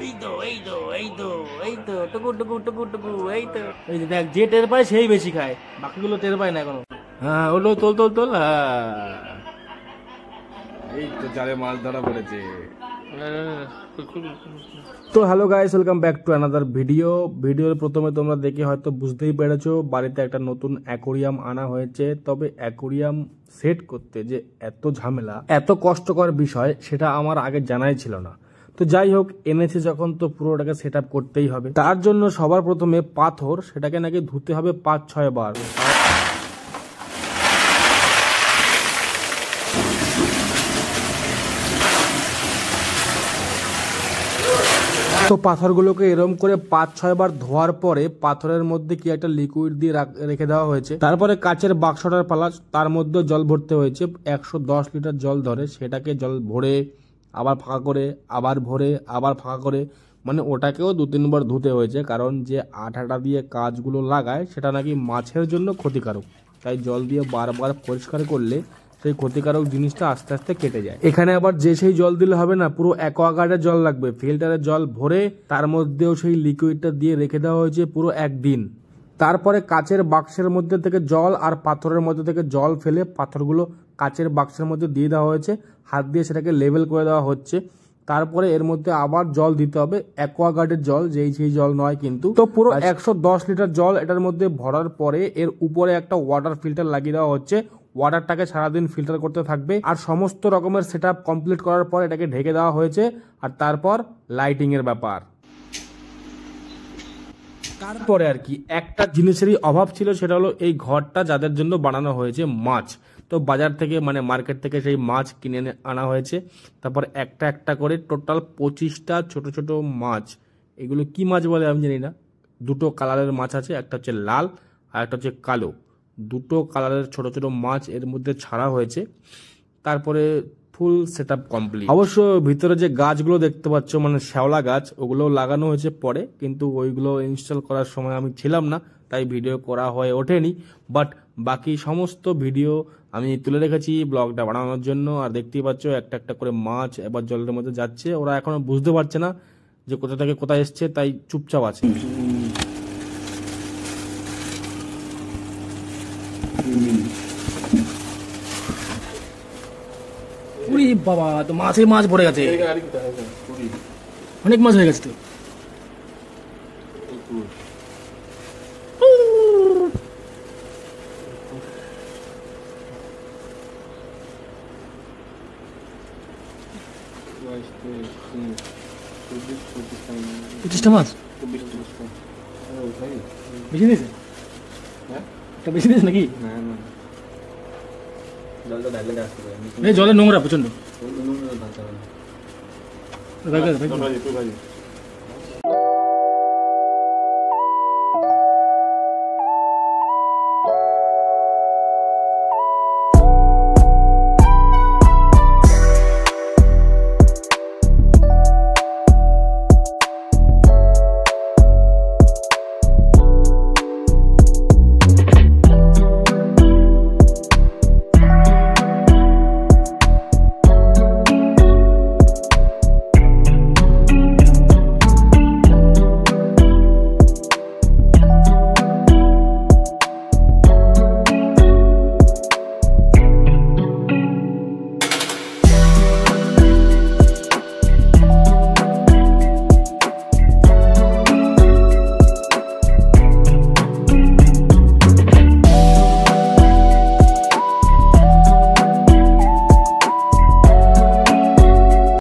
এই তো এই তো এই তো এই তো টুকু টুকু টুকু টুকু এই তো এই যে দেখ, যে টের পায় সেই বেশি খায়, বাকিগুলো টের পায় না এখনো। হ্যাঁ ওলো, তোল তোল তোল। এই তো জালে মাছ ধরা পড়েছে। তো hello guys, welcome back to another ভিডিওর প্রথমে তোমরা দেখে হয়তো বুঝতেই পেরেছো বাড়িতে একটা নতুন অ্যাকোরিয়াম আনা হয়েছে। তবে অ্যাকোরিয়াম সেট করতে যে এত ঝামেলা, এত কষ্টকর বিষয়, সেটা আমার আগে জানাই ছিল না। তো যাই হোক, এনেছে যখন তো পুরোটাকে সেট আপ করতেই হবে। তার জন্য সবার প্রথমে পাথর, সেটাকে নাকি ধুতে হবে 5-6 বার। তো পাথরগুলোকে এরম করে 5-6 বার ধোয়ার পরে পাথরের মধ্যে কি একটা লিকুইড দিয়ে রেখে দেওয়া হয়েছে। তারপরে কাচের বাক্সটার পালা, তার মধ্যে জল ভরতে হয়েছে। 110 লিটার জল ধরে, সেটাকে জল ভরে আবার ফাঁকা করে, আবার ভরে আবার ফাঁকা করে, মানে ওটাকেও 2-3 বার ধুতে হয়েছে। কারণ যে আঠাটা দিয়ে কাজগুলো লাগায় সেটা নাকি মাছের জন্য ক্ষতিকারক, তাই জল দিয়ে বারবার পরিষ্কার করলে সেই ক্ষতিকারক জিনিসটা আস্তে আস্তে কেটে যায়। এখানে আবার যে সেই জল দিলে হবে না, পুরো অ্যাকোয়াগার্ডের জল লাগবে। ফিল্টারের জল ভরে তার মধ্যেও সেই লিকুইডটা দিয়ে রেখে দেওয়া হয়েছে পুরো একদিন। তারপরে কাচের বাক্সের মধ্যে থেকে জল আর পাথরের মধ্যে থেকে জল ফেলে পাথরগুলো কাচের বাক্সের মধ্যে দিয়ে দেওয়া হয়েছে। হাত দিয়ে সেটাকে লেভেল করে দেওয়া হচ্ছে। তারপরে এর মধ্যে আবার জল দিতে হবে, অ্যাকোয়াগার্ডের জল, যেই সেই জল নয় কিন্তু। তো পুরো 110 লিটার জল এটার মধ্যে ভরার পরে এর উপরে একটা ওয়াটার ফিল্টার লাগিয়ে দেওয়া হচ্ছে। ওয়াটারটাকে সারাদিন ফিল্টার করতে থাকবে। আর সমস্ত রকমের সেটআপ কমপ্লিট করার পর এটাকে ঢেকে দেওয়া হয়েছে। আর তারপর লাইটিং এর ব্যাপার। তারপরে আর কি একটা জিনিসেরই অভাব ছিল, সেটা হলো এই ঘরটা যাদের জন্য বানানো হয়েছে মাছ। তো বাজার থেকে মানে মার্কেট থেকে সেই মাছ কিনে আনা হয়েছে। তারপর একটা একটা করে টোটাল 25টা ছোট ছোট মাছ। এগুলো কি মাছ বলে আমি জানি না। দুটো কালারের মাছ আছে, একটা হচ্ছে লাল আর একটা হচ্ছে কালো। দুটো কালারের ছোট ছোট মাছ এর মধ্যে ছাড়া হয়েছে। তারপরে ফুল সেট আপ কমপ্লিট। অবশ্য ভিতরে যে গাছগুলো দেখতে পাচ্ছ, মানে শ্যাওলা গাছ, ওগুলো লাগানো হয়েছে পরে, কিন্তু ওইগুলো ইনস্টল করার সময় আমি ছিলাম না, তাই ভিডিও করা হয়ে ওঠেনি। বাট বাকি সমস্ত ভিডিও আমি তুলে রেখেছি ব্লগটা বানানোর জন্য। আর দেখতেই পাচ্ছ একটা একটা করে মাছ এবার জলের মধ্যে যাচ্ছে। ওরা এখনো বুঝতে পারছে না যে কোথা থেকে কোথায় এসছে, তাই চুপচাপ আছে। বাবা, তো মাছে মাছ ভরে গেছে, অনেক মাছ হয়ে গেছে তো। পঁচিশটা মাছ বেশি দিয়েছে, বেশি দিয়েছে নাকি? জলে নোংরা প্রচন্ড।